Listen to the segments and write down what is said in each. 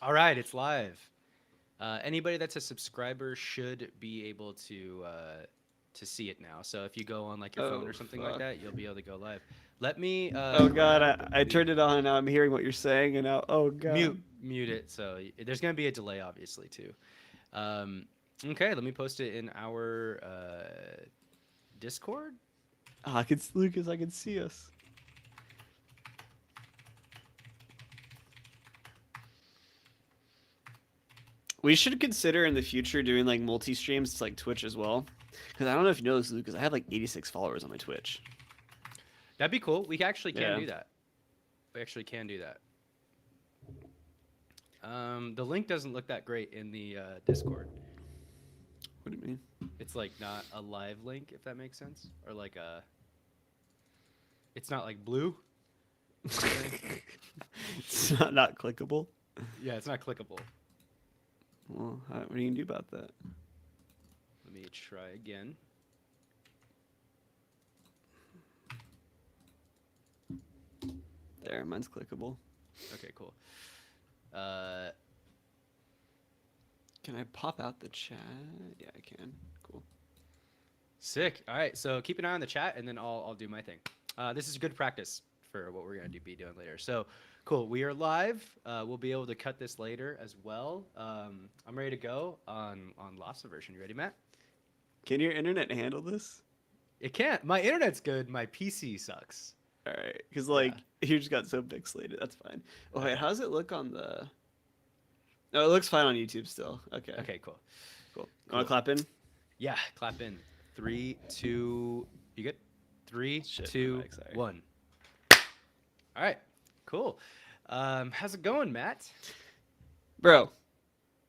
All right, it's live. Anybody that's a subscriber should be able to see it now. So if you go on like your phone Oh or something like fuck. that, you'll be able to go live. Let me Oh god, grab I the turned it on and now I'm hearing what you're saying and now oh god. mute it. So there's gonna be a delay, obviously too. Um, okay, let me post it in our Discord. Ah, Lucas, I can see us. We should consider in the future doing like multi streams to like Twitch as well. Because I don't know if you know this, Lucas. I have like 86 followers on my Twitch. That'd be cool. We actually can Yeah. do that. We actually can do that. The link doesn't look that great in the Discord. What do you mean? It's like not a live link, if that makes sense, or like a. It's not like blue. You know what I'm saying? It's not clickable. Yeah, it's not clickable. Well, what are you gonna do about that? Let me try again. There, mine's clickable. Okay, cool. Uh, Can I pop out the chat? Yeah, I can. Cool. Sick. All right, so keep an eye on the chat, and then I'll do my thing. This is good practice for what we're gonna be doing later. So, cool. We are live. We'll be able to cut this later as well. I'm ready to go on Lost Aversion. You ready, Matt? Can your internet handle this? It can't. My internet's good. My PC sucks. All right, because Yeah. like you just got so pixelated. That's fine. Oh wait, Okay. how does it look on the? No, it looks fine on YouTube still. Okay, Okay. Cool. cool. Cool. Want to clap in? Yeah. Clap in. 3, 2. You good? 3, Shit, my 2, mic, sorry. 1. All right. Cool. How's it going, Matt? Bro,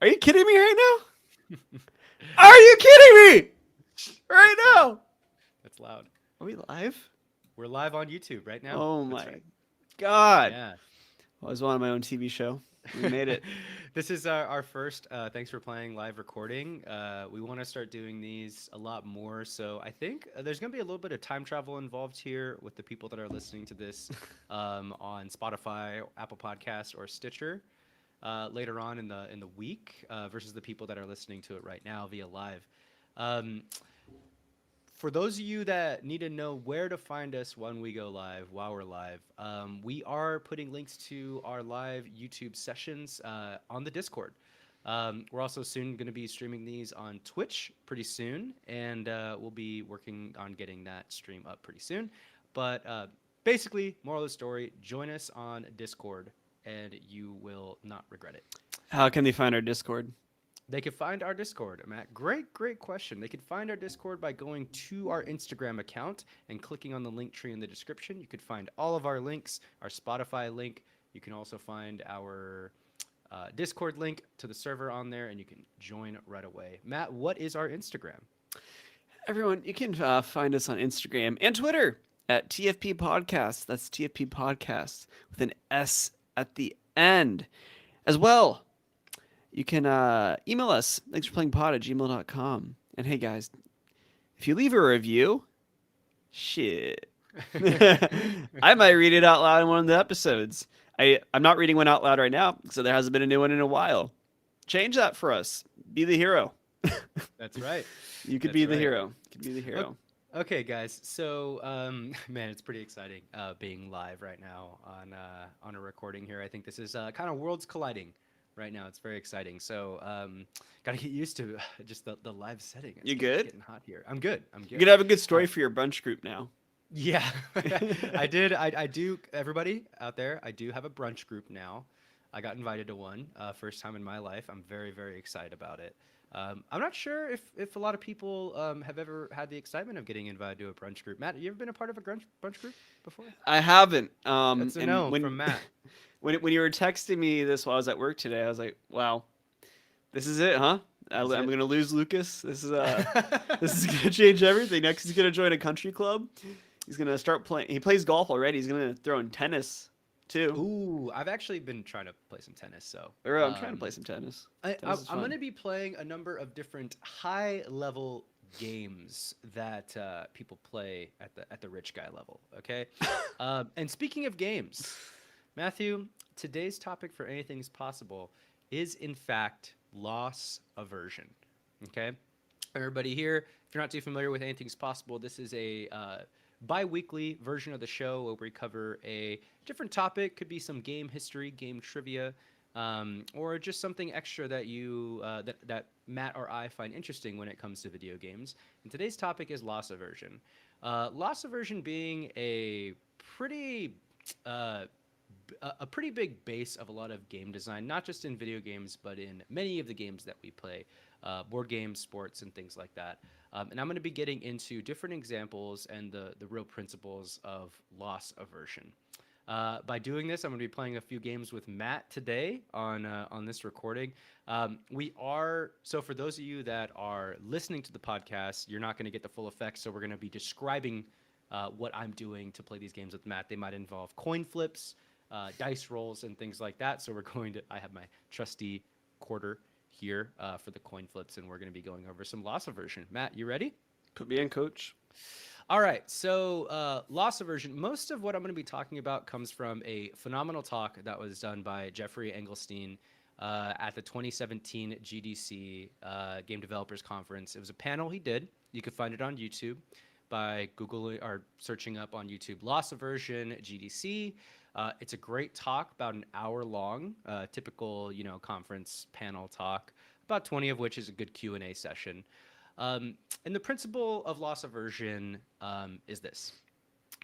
are you kidding me right now? Are you kidding me? Right That's loud. now? That's loud. Are we live? We're live on YouTube right now. Oh That's my right. god! Yeah. I was on my own TV show. We made it. This is our first Thanks for Playing live recording. We want to start doing these a lot more. So I think there's going to be a little bit of time travel involved here with the people that are listening to this on Spotify, Apple Podcasts, or Stitcher later on in the week versus the people that are listening to it right now via live. Um, for those of you that need to know where to find us when we go live, while we're live, we are putting links to our live YouTube sessions on the Discord. We're also soon going to be streaming these on Twitch pretty soon, and we'll be working on getting that stream up pretty soon. But basically, moral of the story, join us on Discord, and you will not regret it. How can they find our Discord? They could find our Discord, Matt. Great question. They could find our Discord by going to our Instagram account and clicking on the link tree in the description. You could find all of our links, our Spotify link. You can also find our Discord link to the server on there, and you can join right away. Matt, what is our Instagram? Everyone, you can find us on Instagram and Twitter at TFP Podcast. That's TFP Podcast with an S at the end. As well, you can email us. Thanks for playing pod@gmail.com. And hey, guys, if you leave a review, shit. I might read it out loud in one of the episodes. I'm not reading one out loud right now, so there hasn't been a new one in a while. Change that for us. Be the hero. That's right. You could That's be the right. hero. You could be the hero. Okay, guys. So, man, it's pretty exciting being live right now on a recording here. I think this is kind of worlds colliding right now. It's very exciting. So, gotta get used to just the live setting. It's You good? getting hot here. I'm good. I'm You're good. gonna have a good story for your brunch group now. Yeah, I did. I do. Everybody out there, I do have a brunch group now. I got invited to one, first time in my life. I'm very excited about it. I'm not sure if a lot of people have ever had the excitement of getting invited to a brunch group. Matt, you ever been a part of a brunch group before? I haven't. That's a And no when from Matt. when you were texting me this while I was at work today, I was like, "Wow, this is it, huh? This is I'm it. gonna lose Lucas. This is gonna change everything. Next, he's gonna join a country club. He's gonna start playing. He plays golf already. He's gonna throw in tennis too. Ooh, I've actually been trying to play some tennis. So I'm trying to play some tennis. Tennis is I'm going fun. to be playing a number of different high level games that people play at the rich guy level. Okay, and speaking of games, Matthew, today's topic for Anything is Possible is in fact loss aversion. Okay, everybody here, if you're not too familiar with Anything's Possible, this is a bi-weekly version of the show where we cover a different topic. Could be some game history, game trivia, or just something extra that that Matt or I find interesting when it comes to video games. And today's topic is loss aversion. Loss aversion being pretty uh, a pretty big base of a lot of game design, not just in video games, but in many of the games that we play, board games, sports, and things like that. And I'm going to be getting into different examples and the real principles of loss aversion. By doing this, I'm going to be playing a few games with Matt today on this recording. So for those of you that are listening to the podcast, you're not going to get the full effect. So we're going to be describing what I'm doing to play these games with Matt. They might involve coin flips, dice rolls, and things like that. So I have my trusty quarter here for the coin flips, and we're going to be going over some loss aversion. Matt, you ready? Put me in, coach. All right, so loss aversion. Most of what I'm going to be talking about comes from a phenomenal talk that was done by Jeffrey Engelstein at the 2017 GDC Game Developers Conference. It was a panel he did. You can find it on YouTube by Googling or searching up on YouTube loss aversion GDC. It's a great talk, about an hour long, typical conference panel talk, about 20 of which is a good Q&A session. And the principle of loss aversion is this.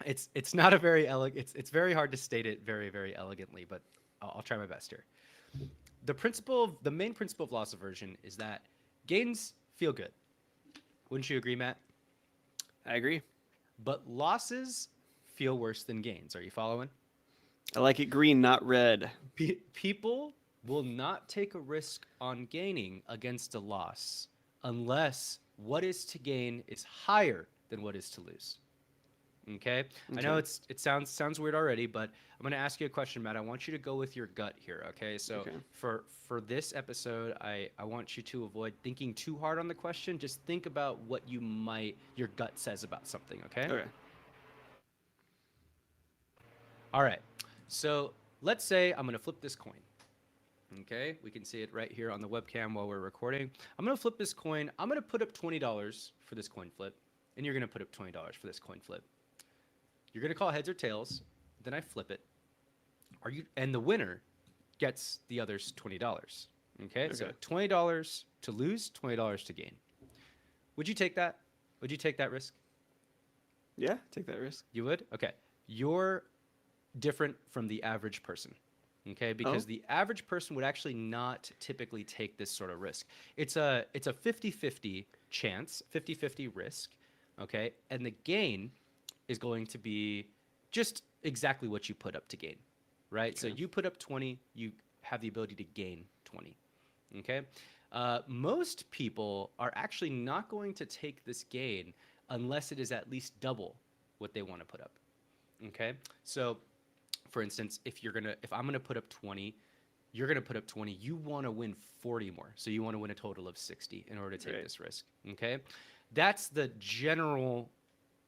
It's not a very it's very hard to state it very, very elegantly, but I'll try my best here. The main principle of loss aversion is that gains feel good. Wouldn't you agree, Matt? I agree. But losses feel worse than gains. Are you following? I like it green, not red. People will not take a risk on gaining against a loss unless what is to gain is higher than what is to lose. Okay? I know it sounds weird already, but I'm going to ask you a question, Matt. I want you to go with your gut here, okay? So for this episode, I want you to avoid thinking too hard on the question. Just think about what your gut says about something, okay? Okay. All right. So let's say I'm going to flip this coin. Okay, we can see it right here on the webcam while we're recording. I'm going to flip this coin. I'm going to put up $20 for this coin flip, and you're going to put up $20 for this coin flip. You're going to call heads or tails, then I flip it. And the winner gets the other's $20. Okay, so $20 to lose, $20 to gain. Would you take that? Would you take that risk? Yeah, take that risk. You would? Okay. You're different from the average person. Okay, because the average person would actually not typically take this sort of risk. It's a 50-50 chance, 50-50 risk, okay? And the gain is going to be just exactly what you put up to gain, right? So you put up 20, you have the ability to gain 20, okay? Most people are actually not going to take this gain unless it is at least double what they want to put up, okay? So for instance, if I'm gonna put up 20, you're gonna put up 20. You want to win 40 more, so you want to win a total of 60 in order to take this risk. Okay, that's the general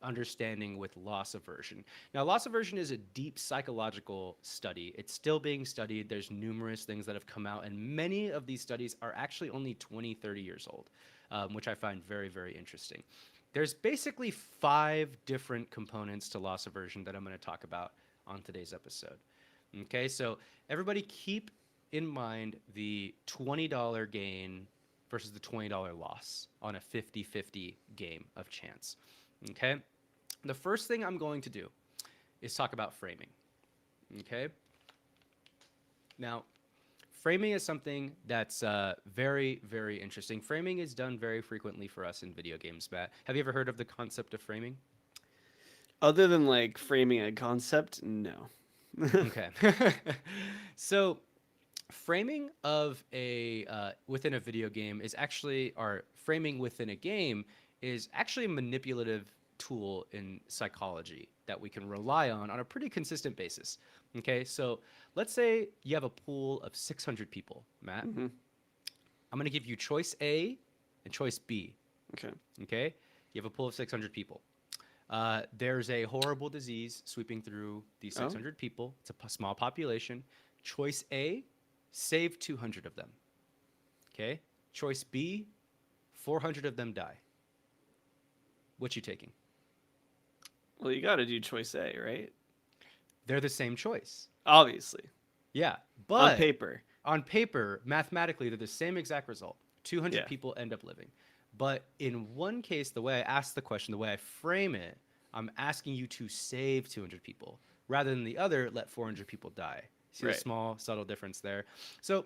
understanding with loss aversion. Now, loss aversion is a deep psychological study. It's still being studied. There's numerous things that have come out, and many of these studies are actually only 20, 30 years old, which I find very, very interesting. There's basically 5 different components to loss aversion that I'm going to talk about on today's episode. Okay, so everybody keep in mind the $20 gain versus the $20 loss on a 50-50 game of chance. Okay, the first thing I'm going to do is talk about framing. Okay, now framing is something that's very, very interesting. Framing is done very frequently for us in video games, Matt. Have you ever heard of the concept of framing? Other than like framing a concept, no. Okay. So framing of within a video game is actually, or framing within a game is actually a manipulative tool in psychology that we can rely on a pretty consistent basis. Okay, so let's say you have a pool of 600 people, Matt. I'm going to give you choice A and choice B. Okay, you have a pool of 600 people. There's a horrible disease sweeping through these 600 people. It's a small population. Choice A save 200 of them. Okay. Choice B, 400 of them die. What you taking? Well, you got to do choice A, right? They're the same choice. Obviously. Yeah, On but paper. on paper, mathematically, they're the same exact result. 200 Yeah. people end up living. But in one case, the way I ask the question, the way I frame it, I'm asking you to save 200 people rather than the other, let 400 people die. See the Right. small, subtle difference there? So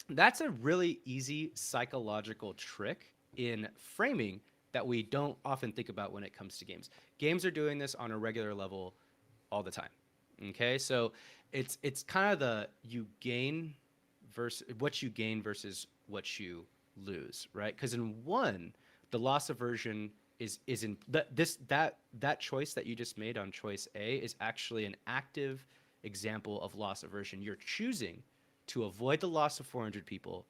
that's a really easy psychological trick in framing that we don't often think about when it comes to games. Games are doing this on a regular level all the time. Okay, so it's kind of the you gain versus what you gain versus what you lose, right? Because in one, the loss aversion is in that choice that you just made on choice A is actually an active example of loss aversion. You're choosing to avoid the loss of 400 people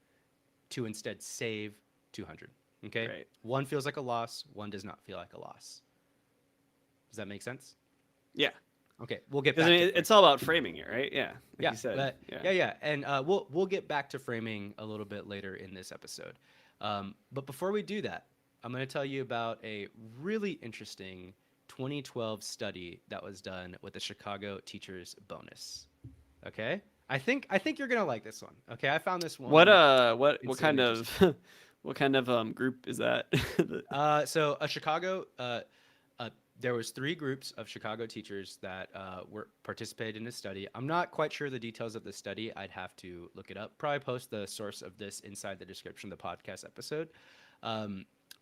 to instead save 200. Okay, Right. one feels like a loss, one does not feel like a loss. Does that make sense? Yeah. Okay, we'll get Because back I to mean, it's all about framing it, right? Yeah. Like you said. but Yeah. yeah, and we'll get back to framing a little bit later in this episode. But before we do that, I'm going to tell you about a really interesting 2012 study that was done with the Chicago Teachers Bonus. Okay, I think you're gonna like this one. Okay, I found this What one what kind insanely of interesting. what kind of group is that? So a Chicago, there was three groups of Chicago teachers that were participated in this study. I'm not quite sure the details of the study. I'd have to look it up. Probably post the source of this inside the description of the podcast episode.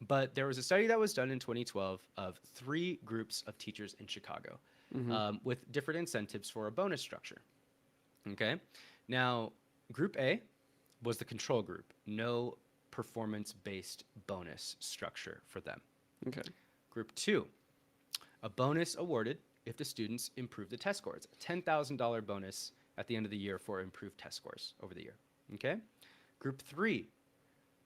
But there was a study that was done in 2012 of three groups of teachers in Chicago hmm with different incentives for a bonus structure. Okay. Now, Group A was the control group. No performance based bonus structure for them. Okay. Group 2, a bonus awarded if the students improve the test scores. A $10,000 bonus at the end of the year for improved test scores over the year. Okay? Group 3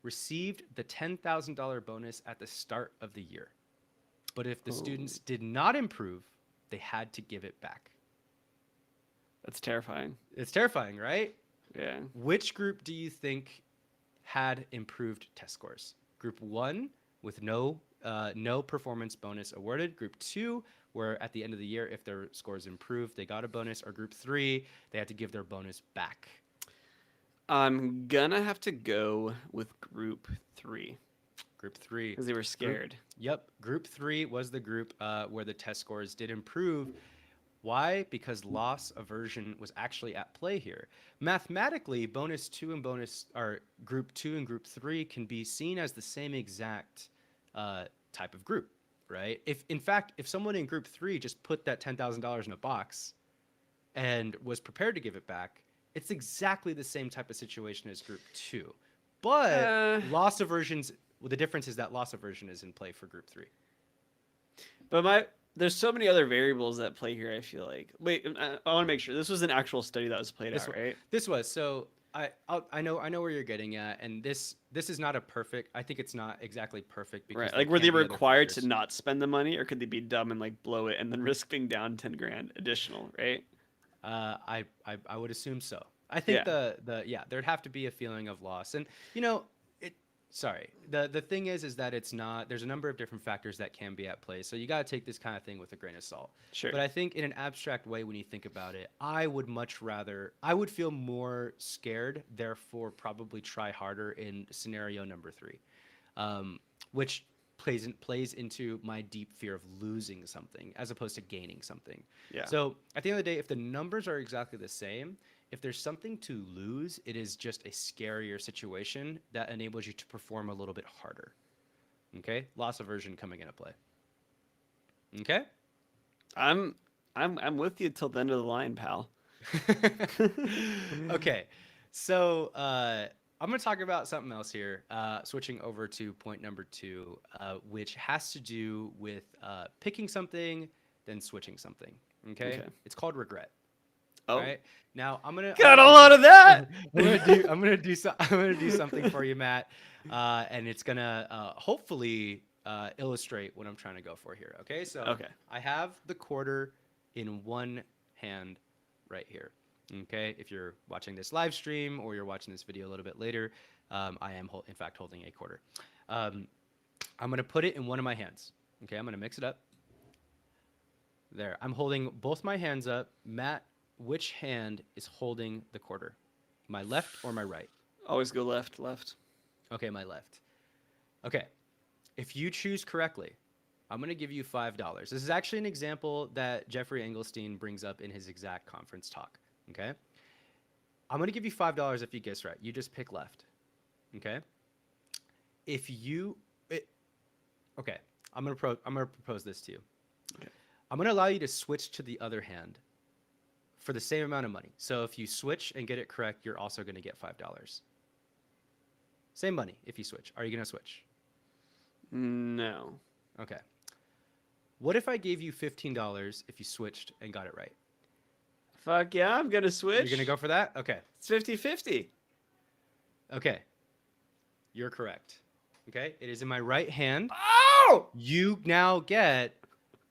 received the $10,000 bonus at the start of the year. But if the Oh, students did not improve, they had to give it back. that's terrifying. It's terrifying, right? Yeah. Which group do you think had improved test scores? Group 1 with no performance bonus awarded. Group 2, where at the end of the year, if their scores improved, they got a bonus. Or Group 3, they had to give their bonus back. I'm gonna have to go with group 3 Group 3. because they were scared. Yep. Group 3 was the group where the test scores did improve. Why? Because loss aversion was actually at play here. Mathematically, bonus 2 and bonus or group 2 and group 3 can be seen as the same exact type of group, right? If in fact, if someone in group 3 just put that $10,000 in a box and was prepared to give it back, it's exactly the same type of situation as group 2. But Uh, loss aversions, well, the difference is that loss aversion is in play for group 3. but there's so many other variables that play here. I feel like. Wait, I want to make sure this was an actual study that was played This out, was, right? this was so I know where you're getting at, and this is not a perfect. I think it's not exactly perfect because Right. there Like, were can they be other required to factors. not spend the money, or could they be dumb and like blow it and then risk being down 10 grand additional? Right. I would assume so. I think Yeah. the yeah, there'd have to be a feeling of loss, and you know it. Sorry, the thing is that it's not. There's a number of different factors that can be at play, so you got to take this kind of thing with a grain of salt. Sure. But I think in an abstract way, when you think about it, I would much rather. I would feel more scared, therefore probably try harder in scenario number 3, which plays into my deep fear of losing something as opposed to gaining something. Yeah. So at the end of the day, if the numbers are exactly the same, if there's something to lose, it is just a scarier situation that enables you to perform a little bit harder. Okay? Loss aversion coming into play. Okay? I'm with you till the end of the line, pal. Okay. So I'm going to talk about something else here, switching over to point number 2, which has to do with picking something, then switching something. Okay? Okay. It's called regret. Oh, All right. Now I'm gonna got a do lot some- of that. I'm gonna do something for you, Matt, and it's gonna hopefully illustrate what I'm trying to go for here. Okay, so Okay. I have the quarter in one hand right here. Okay, if you're watching this live stream or you're watching this video a little bit later, I am, in fact, holding a quarter. Um, I'm going to put it in one of my hands. Okay, I'm going to mix it up. There, I'm holding both my hands up. Matt, which hand is holding the quarter? My left or my right? Always go left, left. Okay, my left. Okay, if you choose correctly, I'm going to give you $5. This is actually an example that Jeffrey Engelstein brings up in his exact conference talk. Okay, I'm going to give you $5 if you guess right. You just pick left. Okay, if you, okay, I'm going to propose this to you. Okay. I'm going to allow you to switch to the other hand for the same amount of money. So if you switch and get it correct, you're also going to get $5. Same money if you switch. Are you going to switch? No. Okay. What if I gave you $15 if you switched and got it right? Fuck yeah, I'm gonna switch. You're going to go for that? Okay. It's 50-50. Okay. You're correct. Okay. It is in my right hand. Oh! You now get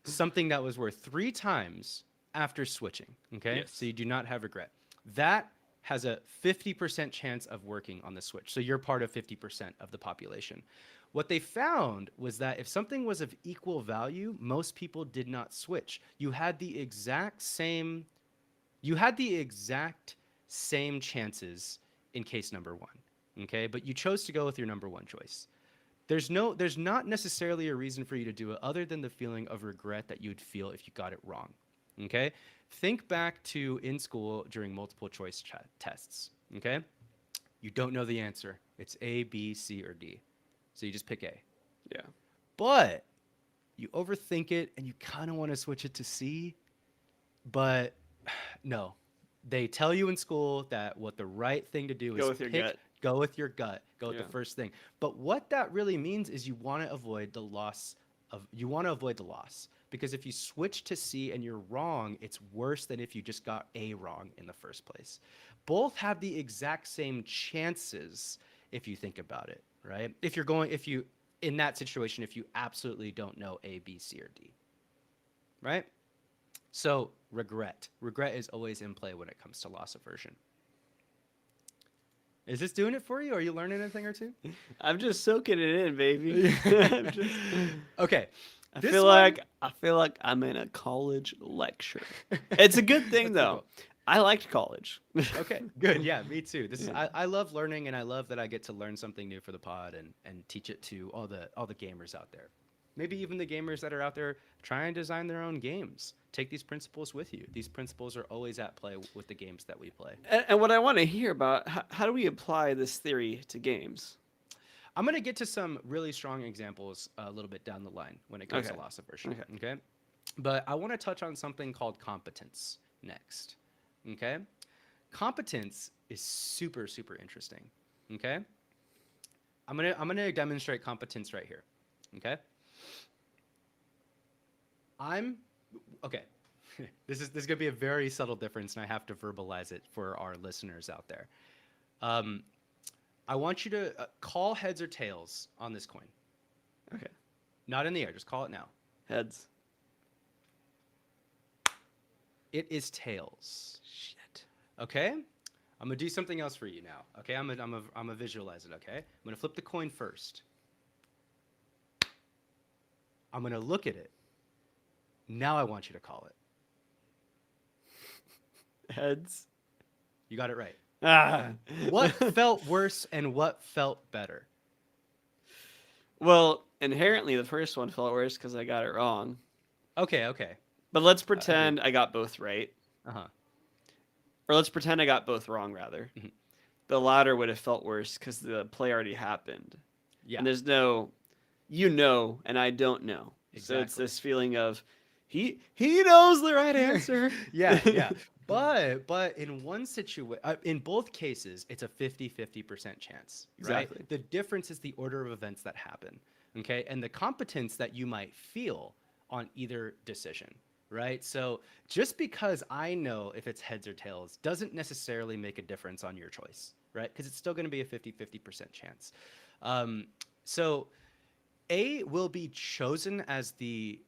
something that was worth 3 times after switching. Okay. Yes. So you do not have regret. That has a 50% chance of working on the switch. So you're part of 50% of the population. What they found was that if something was of equal value, most people did not switch. You had the exact same chances in case number 1. Okay? But you chose to go with your number 1 choice. There's not necessarily a reason for you to do it other than the feeling of regret that you'd feel if you got it wrong. Okay? Think back to in school during multiple choice tests. Okay? You don't know the answer. It's A, B, C, or D. So you just pick A. Yeah. But you overthink it and you kind of want to switch it to C. But no. They tell you in school that what the right thing to do is Go with your gut. Go with your gut. Go with Yeah. the first thing. But what that really means is you want to avoid the loss. Because if you switch to C and you're wrong, it's worse than if you just got A wrong in the first place. Both have the exact same chances if you think about it, right? In that situation, if you absolutely don't know A, B, C, or D, right? So regret is always in play when it comes to loss aversion. Is this doing it for you? Are you learning anything or two? I'm just soaking it in, baby. Okay. I feel like I'm in a college lecture. It's a good thing That's though. cool. I liked college. Okay, good. Yeah, me too. I love learning, and I love that I get to learn something new for the pod and teach it to all the gamers out there. Maybe even the gamers that are out there trying to design their own games. Take these principles with you. These principles are always at play with the games that we play. And what I want to hear about, how do we apply this theory to games? I'm going to get to some really strong examples a little bit down the line when it comes to loss aversion. Okay. But I want to touch on something called competence next. Okay. Competence is super, super interesting. Okay. I'm gonna demonstrate competence right here. Okay. Okay. This is gonna be a very subtle difference, and I have to verbalize it for our listeners out there. I want you to call heads or tails on this coin. Okay. Not in the air. Just call it now. Heads. It is tails. Shit. Okay. I'm gonna do something else for you now. Okay. I'm gonna visualize it. Okay. I'm gonna flip the coin first. I'm gonna look at it. Now I want you to call it. Heads. You got it right. Ah. What felt worse and what felt better? Well, inherently, the first one felt worse because I got it wrong. Okay. But let's pretend I got both right. Uh-huh. Or let's pretend I got both wrong, rather. Mhm. The latter would have felt worse because the play already happened. Yeah. And there's no, and I don't know. So it's Exactly. this feeling of, he knows the right answer. Yeah. But in one situation, in both cases, it's a 50-50% chance. Exactly. Right? The difference is the order of events that happen. Okay. And the competence that you might feel on either decision. Right. So just because I know if it's heads or tails doesn't necessarily make a difference on your choice. Right. Because it's still going to be a 50-50% chance. So A will be chosen as the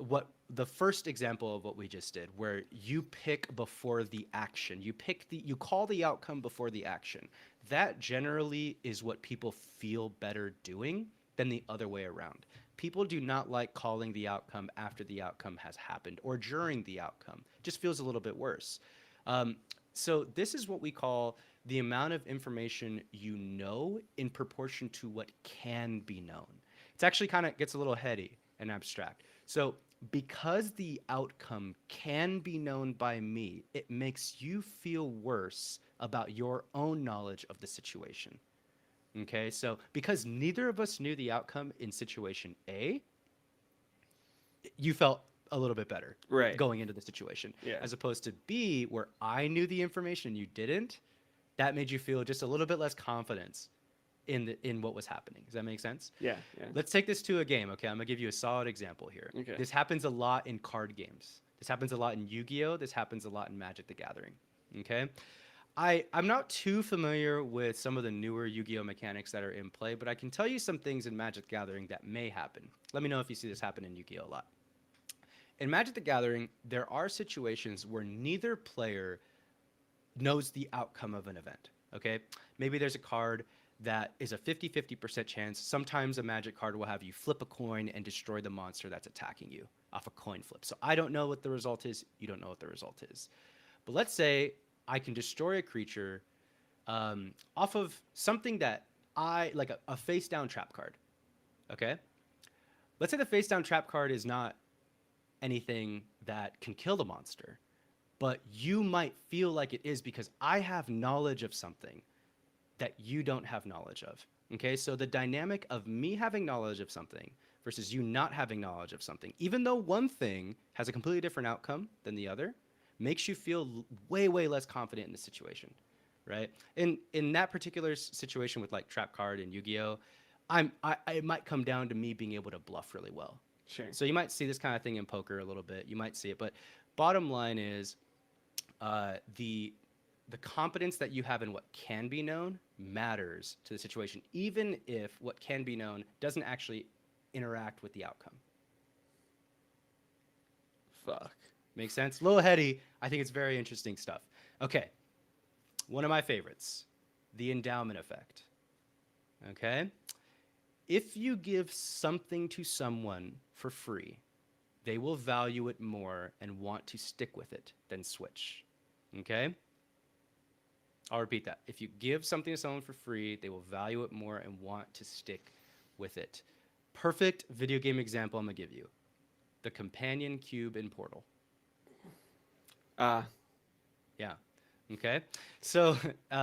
what the first example of what we just did, where you pick before the action, you call the outcome before the action. That generally is what people feel better doing than the other way around. People do not like calling the outcome after the outcome has happened or during the outcome. It just feels a little bit worse. Um, so this is what we call the amount of information you know in proportion to what can be known. It's actually kind of gets a little heady and abstract. So because the outcome can be known by me, it makes you feel worse about your own knowledge of the situation. Okay, so because neither of us knew the outcome in situation A, you felt a little bit better Right. going into the situation. Yeah. As opposed to B, where I knew the information and you didn't, that made you feel just a little bit less confidence in what was happening. Does that make sense? Yeah. Yeah. Let's take this to a game, okay? I'm gonna give you a solid example here. Okay. This happens a lot in card games. This happens a lot in Yu-Gi-Oh! This happens a lot in Magic the Gathering. Okay? I'm not too familiar with some of the newer Yu-Gi-Oh! Mechanics that are in play, but I can tell you some things in Magic the Gathering that may happen. Let me know if you see this happen in Yu-Gi-Oh! A lot. In Magic the Gathering, there are situations where neither player knows the outcome of an event. Okay? Maybe there's a card that is a 50-50% chance. Sometimes a Magic card will have you flip a coin and destroy the monster that's attacking you off a coin flip. So I don't know what the result is. You don't know what the result is. But let's say I can destroy a creature off of something that like a face down trap card. Okay? Let's say the face down trap card is not anything that can kill the monster, but you might feel like it is because I have knowledge of something that you don't have knowledge of. Okay, so the dynamic of me having knowledge of something versus you not having knowledge of something, even though one thing has a completely different outcome than the other, makes you feel way, way less confident in the situation, right? In that particular situation with like Trap Card and Yu-Gi-Oh, it might come down to me being able to bluff really well. Sure. So you might see this kind of thing in poker a little bit. You might see it, but bottom line is the competence that you have in what can be known matters to the situation, even if what can be known doesn't actually interact with the outcome. Fuck. Makes sense? A little heady. I think it's very interesting stuff. Okay. One of my favorites, the endowment effect. Okay? If you give something to someone for free, they will value it more and want to stick with it than switch. Okay? I'll repeat that. If you give something to someone for free, they will value it more and want to stick with it. Perfect video game example I'm going to give you. The companion cube in Portal. Yeah. Okay. So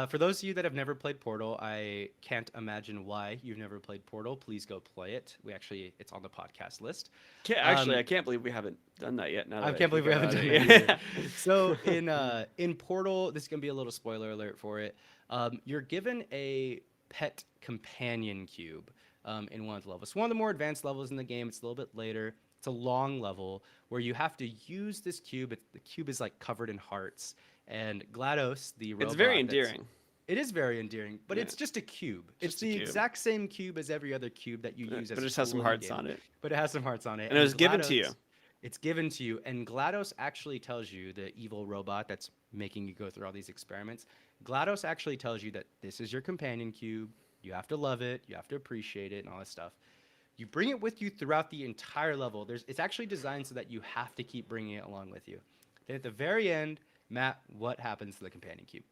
for those of you that have never played Portal, I can't imagine why you've never played Portal. Please go play it. It's on the podcast list. I can't believe we haven't done that yet. I can't believe we haven't done that either. So in Portal, this is gonna be a little spoiler alert for it. You're given a pet companion cube in one of the levels. It's one of the more advanced levels in the game. It's a little bit later. It's a long level where you have to use this cube. The cube is like covered in hearts. And GLaDOS, the robot... It's very endearing. It is very endearing, but it's just a cube. It's the exact same cube as every other cube that you use. But it just has some hearts on it. But it has some hearts on it. And it was given to you. It's given to you. And GLaDOS actually tells you, the evil robot that's making you go through all these experiments, GLaDOS actually tells you that this is your companion cube. You have to love it. You have to appreciate it and all this stuff. You bring it with you throughout the entire level. It's actually designed so that you have to keep bringing it along with you. Then at the very end, Matt, what happens to the companion cube?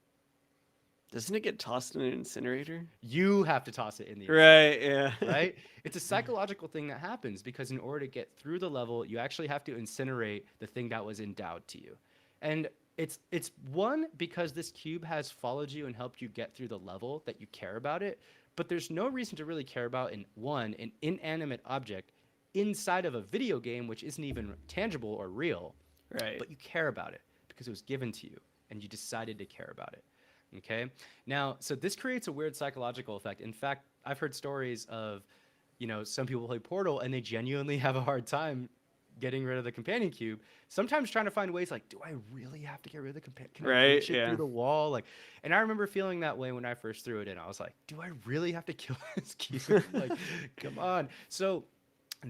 Doesn't it get tossed in an incinerator? You have to toss it in the incinerator. Right, yeah. Right? It's a psychological thing that happens because in order to get through the level, you actually have to incinerate the thing that was endowed to you. And it's one, because this cube has followed you and helped you get through the level, that you care about it. But there's no reason to really care about an inanimate object inside of a video game, which isn't even tangible or real. Right. But you care about it because it was given to you and you decided to care about it. Okay? Now, so this creates a weird psychological effect. In fact, I've heard stories of, some people play Portal and they genuinely have a hard time getting rid of the companion cube. Sometimes trying to find ways like, do I really have to get rid of the companion? Can I reach it through the wall? And I remember feeling that way when I first threw it in. I was like, do I really have to kill this cube? Come on. So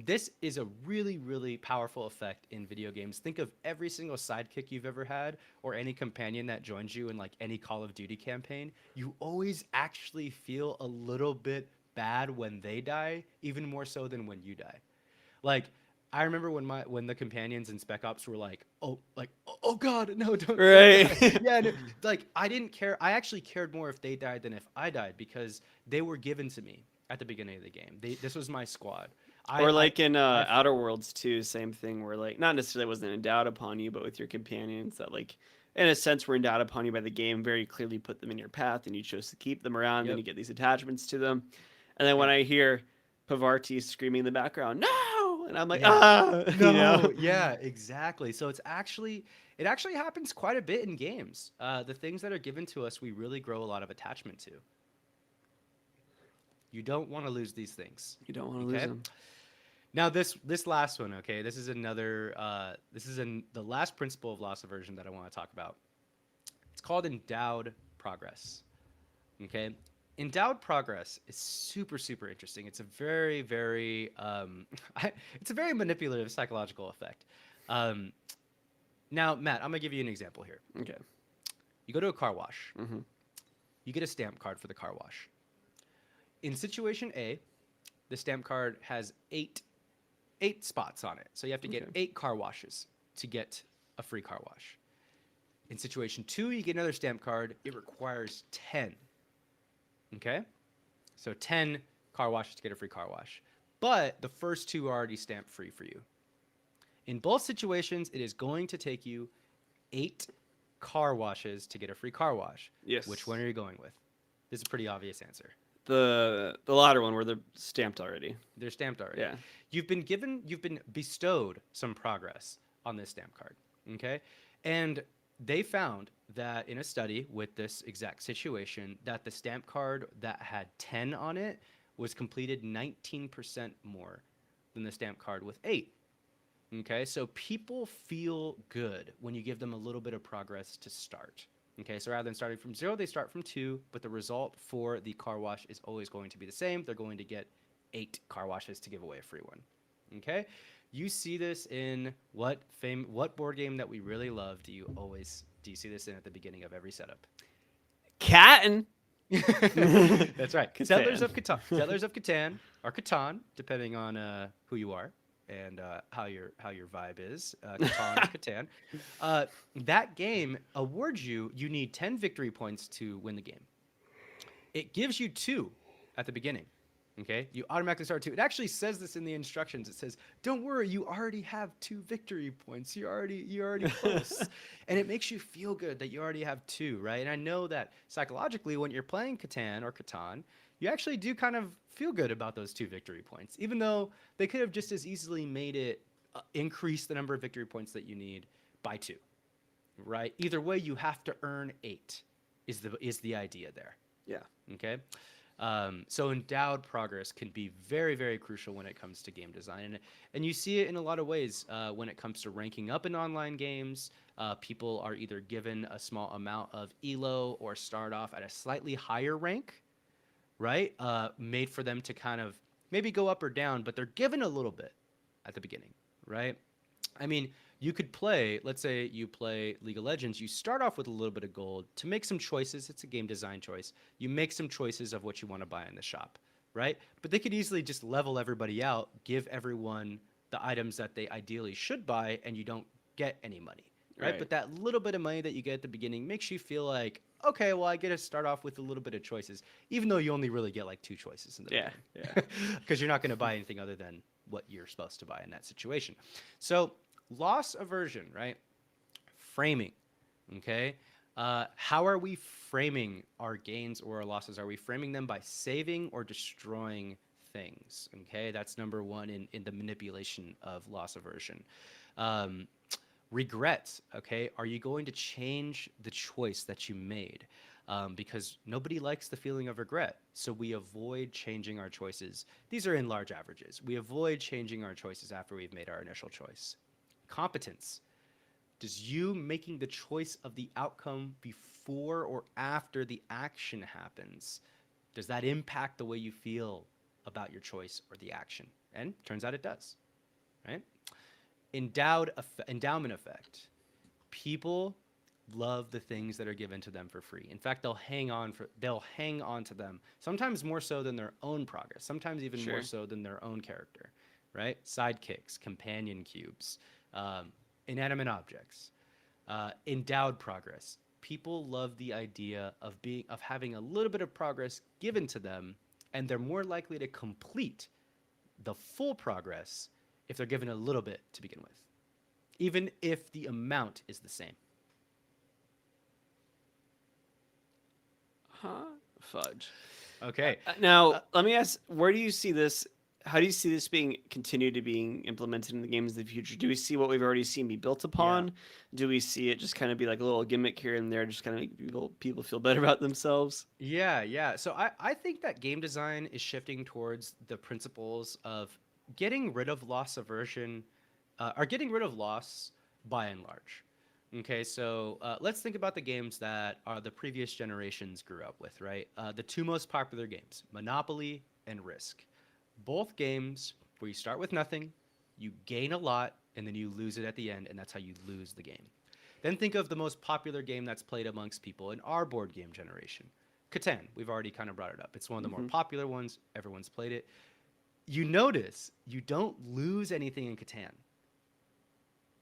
This is a really, really powerful effect in video games. Think of every single sidekick you've ever had or any companion that joins you in like any Call of Duty campaign. You always actually feel a little bit bad when they die, even more so than when you die. Like I remember when the companions in Spec Ops were oh God, no, don't die. Right. Yeah, no, like I didn't care. I actually cared more if they died than if I died because they were given to me at the beginning of the game. This was my squad. Or I like in I Outer Worlds too, same thing where like not necessarily wasn't endowed upon you, but with your companions that like in a sense were endowed upon you by the game, very clearly put them in your path and you chose to keep them around, then Yep. you get these attachments to them. And then when Yep. I hear Pavarti screaming in the background, no, and I'm like, Yeah. ah, you No. know. Yeah. Exactly. So it actually happens quite a bit in games. The things that are given to us, we really grow a lot of attachment to. You don't want to lose these things. You don't want to lose Okay. them. Now this last one. Okay. This is another. This is the last principle of loss aversion that I want to talk about. It's called endowed progress. Okay. Endowed progress is super, super interesting. It's a very, very, it's a very manipulative psychological effect. Um, Now, Matt, I'm gonna give you an example here. Okay. You go to a car wash. Mm-hmm. You get a stamp card for the car wash. In situation A, the stamp card has eight spots on it, so you have to get Okay. 8 car washes to get a free car wash. In situation 2, you get another stamp card. It requires 10. Okay? So 10 car washes to get a free car wash. But the first 2 are already stamp free for you. In both situations, it is going to take you 8 car washes to get a free car wash. Yes. Which one are you going with? This is a pretty obvious answer. The latter one where they're stamped already. They're stamped already. Yeah. You've been bestowed some progress on this stamp card. Okay? And they found that in a study with this exact situation that the stamp card that had 10 on it was completed 19% more than the stamp card with 8. Okay? So people feel good when you give them a little bit of progress to start. Okay, so rather than starting from 0, they start from 2, but the result for the car wash is always going to be the same. They're going to get 8 car washes to give away a free one. Okay, you see this in what board game that we really love do you see this in at the beginning of every setup? Catton. That's right. Catan. Settlers of Catan. Settlers of Catan or Catan, depending on who you are and how your vibe is. Catan or Catan. That game awards you need 10 victory points to win the game. It gives you 2 at the beginning. Okay, you automatically start 2. It actually says this in the instructions. It says, "Don't worry, you already have 2 victory points. You're already close," and it makes you feel good that you already have 2, right? And I know that psychologically, when you're playing Catan, you actually do kind of feel good about those 2 victory points, even though they could have just as easily made it increase the number of victory points that you need by 2, right? Either way, you have to earn 8. Is the idea there? Yeah. Okay. So endowed progress can be very, very crucial when it comes to game design, and you see it in a lot of ways when it comes to ranking up in online games. People are either given a small amount of elo or start off at a slightly higher rank, right? Made for them to kind of maybe go up or down, but they're given a little bit at the beginning, right? I mean, you could play, let's say you play League of Legends, you start off with a little bit of gold to make some choices. It's a game design choice. You make some choices of what you want to buy in the shop, right? But they could easily just level everybody out, give everyone the items that they ideally should buy, and you don't get any money, right? Right. But that little bit of money that you get at the beginning makes you feel like, okay, well, I get to start off with a little bit of choices, even though you only really get like 2 choices in the Yeah. beginning. Yeah. Because you're not going to buy anything other than what you're supposed to buy in that situation. So loss aversion, right? Framing, okay? How are we framing our gains or our losses? Are we framing them by saving or destroying things? Okay, that's number one in the manipulation of loss aversion. Um, Regrets, okay? Are you going to change the choice that you made? Because nobody likes the feeling of regret. So we avoid changing our choices. These are in large averages. We avoid changing our choices after we've made our initial choice. Competence. Does you making the choice of the outcome before or after the action happens, does that impact the way you feel about your choice or the action. And turns out it does, right? Endowment effect. People love the things that are given to them for free. In fact, they'll hang on to them, sometimes more so than their own progress, sometimes even more Sure. so than their own character, right? Sidekicks, companion cubes, inanimate objects, endowed progress. People love the idea of having a little bit of progress given to them, and they're more likely to complete the full progress if they're given a little bit to begin with, even if the amount is the same. Huh? Fudge. Okay. Now, let me ask, where do you see this? How do you see this being continued to being implemented in the games of the future? Do we see what we've already seen be built Yeah. upon? Do we see it just kind of be like a little gimmick here and there, just kind of make people feel better about themselves? Yeah, yeah. So I think that game design is shifting towards the principles of getting rid of loss aversion, or getting rid of loss by and large. Okay, so let's think about the games that are the previous generations grew up with, right? The two most popular games, Monopoly and Risk. Both games where you start with nothing, you gain a lot, and then you lose it at the end, and that's how you lose the game. Then think of the most popular game that's played amongst people in our board game generation. Catan, we've already kind of brought it up. It's one of the more Hmm. popular ones. Everyone's played it. You notice you don't lose anything in Catan.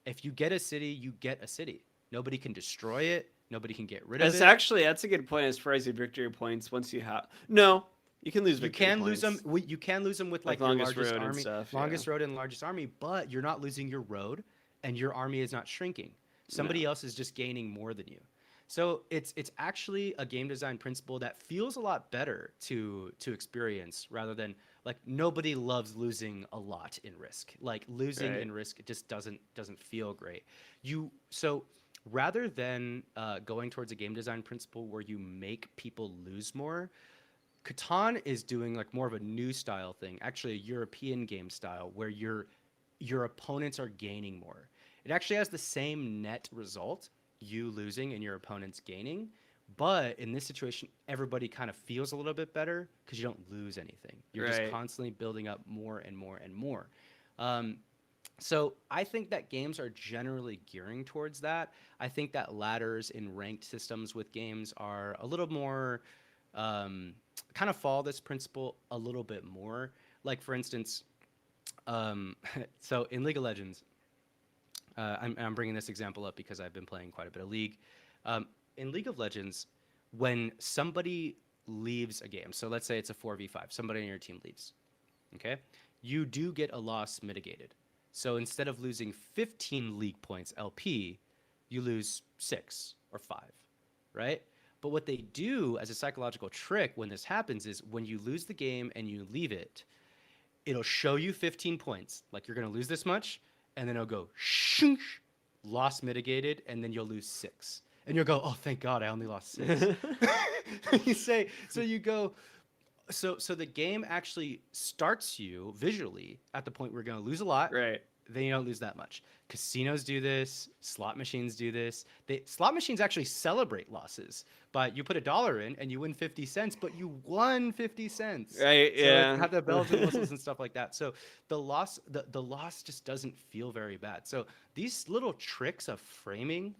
If you get a city, you get a city. Nobody can destroy it. Nobody can get rid of it. That's a good point as far as your victory points. Once you have no, you can lose You victory can lose them. points, You can lose them with like like your longest largest road and army, stuff. Yeah, longest road and largest army, but you're not losing your road, and your army is not shrinking. no, Somebody else is just gaining more than you. So it's actually a game design principle that feels a lot better to experience rather than like nobody loves losing a lot in Risk. Like losing right. in Risk just doesn't feel great. So rather than going towards a game design principle where you make people lose more, Catan is doing like more of a new style thing, actually a European game style where your opponents are gaining more. It actually has the same net result, you losing and your opponents gaining, but in this situation everybody kind of feels a little bit better because you don't lose anything. You're just Right. constantly building up more and more and more. Um, so I think that games are generally gearing towards that. I think that ladders in ranked systems with games are a little more um, kind of follow this principle a little bit more. Like for instance, um, so in League of Legends, I'm bringing this example up because I've been playing quite a bit of League. In League of Legends, when somebody leaves a game, so let's say it's a 4v5, somebody on your team leaves, okay? You do get a loss mitigated. So instead of losing 15 league points LP, you lose 6 or 5, right? But what they do as a psychological trick when this happens is when you lose the game and you leave it, it'll show you 15 points, like you're going to lose this much, and then it'll go shoosh, loss mitigated, and then you'll lose 6. And you'll go, oh, thank God, I only lost 6. You say, so you go, so the game actually starts you visually at the point where you're going to lose a lot, Right. then you don't lose that much. Casinos do this, slot machines do this. Slot machines actually celebrate losses, but you put $1 in and you win 50 cents, but you won 50 cents. Right. So it Yeah. have the bells and whistles and stuff like that. So the loss just doesn't feel very bad. So these little tricks of framing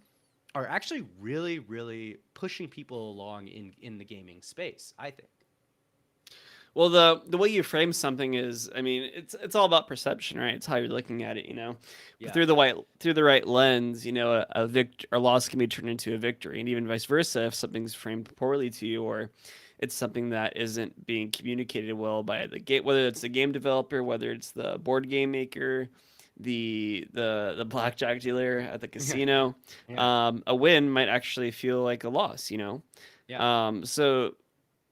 are actually really, really pushing people along in the gaming space, I think. Well, the way you frame something is, I mean, it's all about perception, right? It's how you're looking at it, you know. But Yeah. through the right lens, you know, a loss can be turned into a victory, and even vice versa if something's framed poorly to you, or it's something that isn't being communicated well by the game, whether it's the game developer, whether it's the board game maker, the blackjack dealer at the Yeah. casino. Yeah. A win might actually feel like a loss, you know. Yeah. So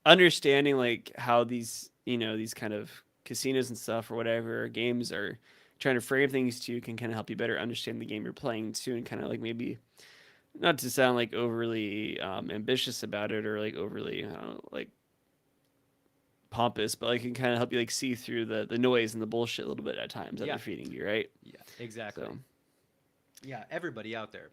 understanding like how these these kind of casinos and stuff or whatever games are trying to frame things to you can kind of help you better understand the game you're playing too, and kind of like maybe not to sound like overly ambitious about it or like overly I don't know, like pompous, but like can kind of help you like see through the noise and the bullshit a little bit at times that Yeah. they're feeding you, right? Yeah. Exactly. So Yeah. Everybody out there,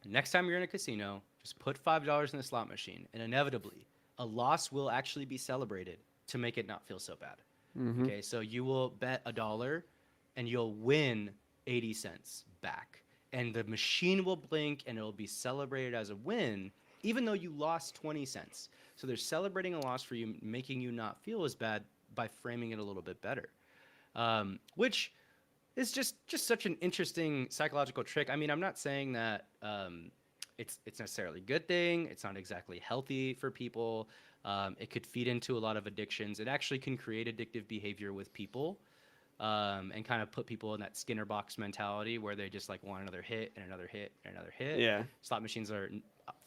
next time you're in a casino, just put $5 in the slot machine, and inevitably, a loss will actually be celebrated to make it not feel so bad. Mm-hmm. Okay, so you will bet $1 and you'll win 80 cents back. And the machine will blink and it'll be celebrated as a win, even though you lost 20 cents. So they're celebrating a loss for you, making you not feel as bad by framing it a little bit better. Which is just such an interesting psychological trick. I mean, I'm not saying that it's necessarily a good thing. It's not exactly healthy for people. It could feed into a lot of addictions. It actually can create addictive behavior with people, and kind of put people in that Skinner box mentality where they just like want another hit and another hit and another hit. Yeah. Slot machines are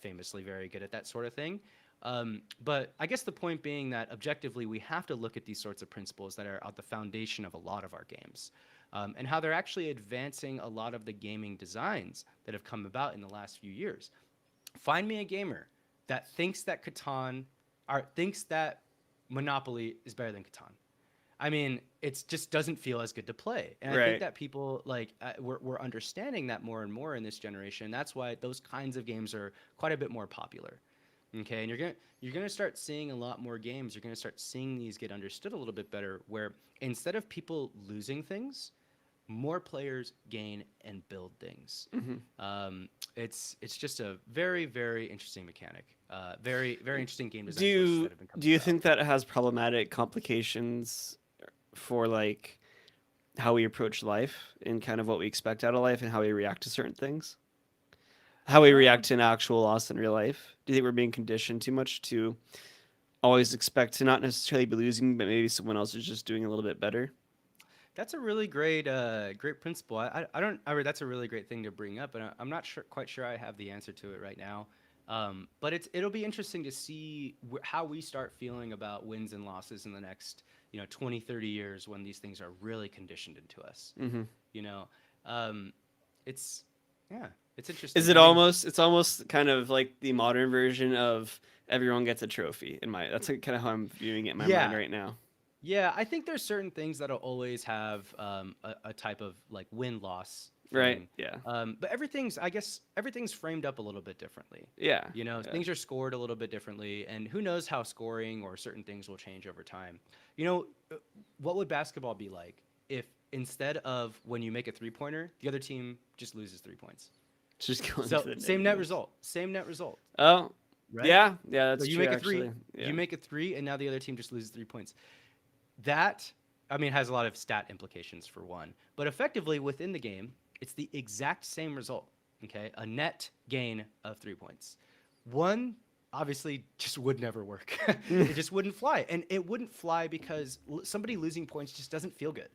famously very good at that sort of thing. But I guess the point being that objectively, we have to look at these sorts of principles that are at the foundation of a lot of our games, and how they're actually advancing a lot of the gaming designs that have come about in the last few years. Find me a gamer that thinks that Catan or thinks that Monopoly is better than Catan. I mean, it just doesn't feel as good to play. And I think Right. that people like we're understanding that more and more in this generation. That's why those kinds of games are quite a bit more popular. Okay, and you're gonna start seeing a lot more games. You're gonna start seeing these get understood a little bit better. Where instead of people losing things, more players gain and build things. Mm-hmm. It's just a very interesting mechanic. Very interesting game Do design choices you that have been do coming you about. think that it has problematic complications for like how we approach life and kind of what we expect out of life and how we react to certain things? How we react Um, to an actual loss in real life? Do you think we're being conditioned too much to always expect to not necessarily be losing, but maybe someone else is just doing a little bit better? That's a really great principle. I don't. I mean, that's a really great thing to bring up, and I'm not sure, quite sure I have the answer to it right now. But it'll be interesting to see how we start feeling about wins and losses in the next 20, 30 years when these things are really conditioned into us. Mm-hmm. You know, um, it's yeah, it's Is interesting. it I mean, almost? It's almost kind of like the modern version of everyone gets a trophy. In my that's kind of how I'm viewing it in my mind yeah, right now. yeah. I think there's certain things that'll always have a type of like win loss Right? thing. Yeah. But I guess everything's framed up a little bit differently. Yeah. Yeah. Things are scored a little bit differently, and who knows how scoring or certain things will change over time. Uh, what would basketball be like if instead of when you make a 3-pointer, the other team just loses 3 points? Just going to So the same net negatives. result, same net result, Oh, right? yeah. Yeah, So that's you true make a three, actually. you Yeah. make a three, and now the other team just loses 3 points. That, I mean, has a lot of stat implications for one, but effectively within the game, it's the exact same result. Okay, a net gain of 3 points. One obviously just would never work. It just wouldn't fly, and it wouldn't fly because somebody losing points just doesn't feel good.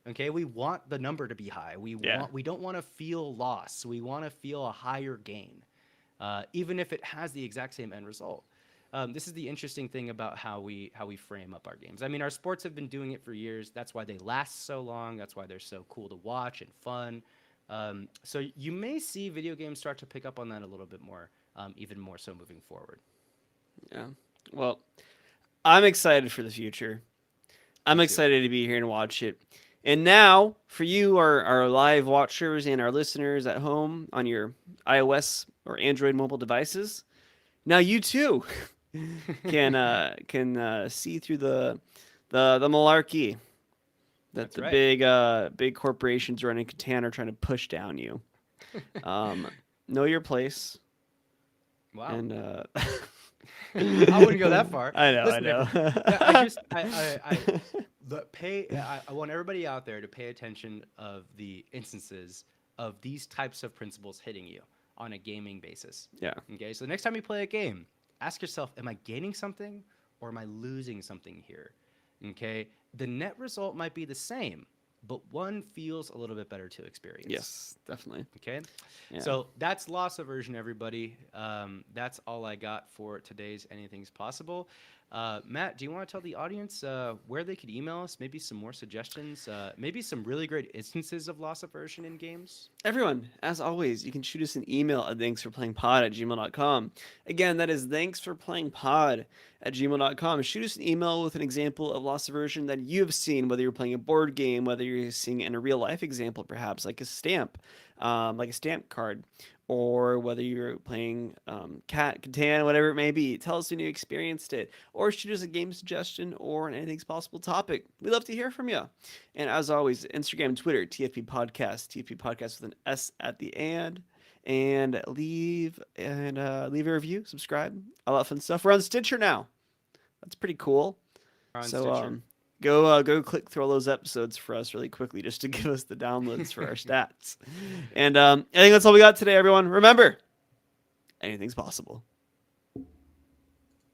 Okay, we want the number to be high. Yeah. We don't want to feel loss. We want to feel a higher gain, even if it has the exact same end result. This is the interesting thing about how we frame up our games. I mean, our sports have been doing it for years. That's why they last so long. That's why they're so cool to watch and fun. So you may see video games start to pick up on that a little bit more, even more so moving forward. Yeah. Well, I'm excited for the future. I'm Me too. excited to be here and watch it. And now, for you, our live watchers and our listeners at home on your iOS or Android mobile devices, now you too can see through the malarkey that That's the right. big corporations running Catan are trying to push down you. Um, know your place, Wow. and I wouldn't go that far. I Listen, know. I just I want everybody out there to pay attention of the instances of these types of principles hitting you on a gaming basis. Yeah. Okay, so the next time you play a game, ask yourself, am I gaining something or am I losing something here? Okay, the net result might be the same, but one feels a little bit better to experience. Yes, definitely. Okay, Yeah. so that's loss aversion, everybody. That's all I got for today's Anything's Possible. Matt, do you want to tell the audience where they could email us? Maybe some more suggestions, maybe some really great instances of loss aversion in games? Everyone, as always, you can shoot us an email at thanksforplayingpod@gmail.com. Again, that is thanksforplayingpod@gmail.com. Shoot us an email with an example of loss aversion that you have seen, whether you're playing a board game, whether you're seeing it in a real life example, perhaps like a stamp card, or whether you're playing Cat, Catan, whatever it may be. Tell us when you experienced it, or shoot us a game suggestion or an anything's possible topic. We'd love to hear from you. And as always, Instagram, Twitter, TFP Podcast, TFP Podcast with an S at the end. And leave a review, subscribe, all that fun stuff. We're on Stitcher now. That's pretty cool. On So Stitcher. go click through all those episodes for us really quickly just to give us the downloads for our stats. And I think that's all we got today, everyone. Remember, anything's possible.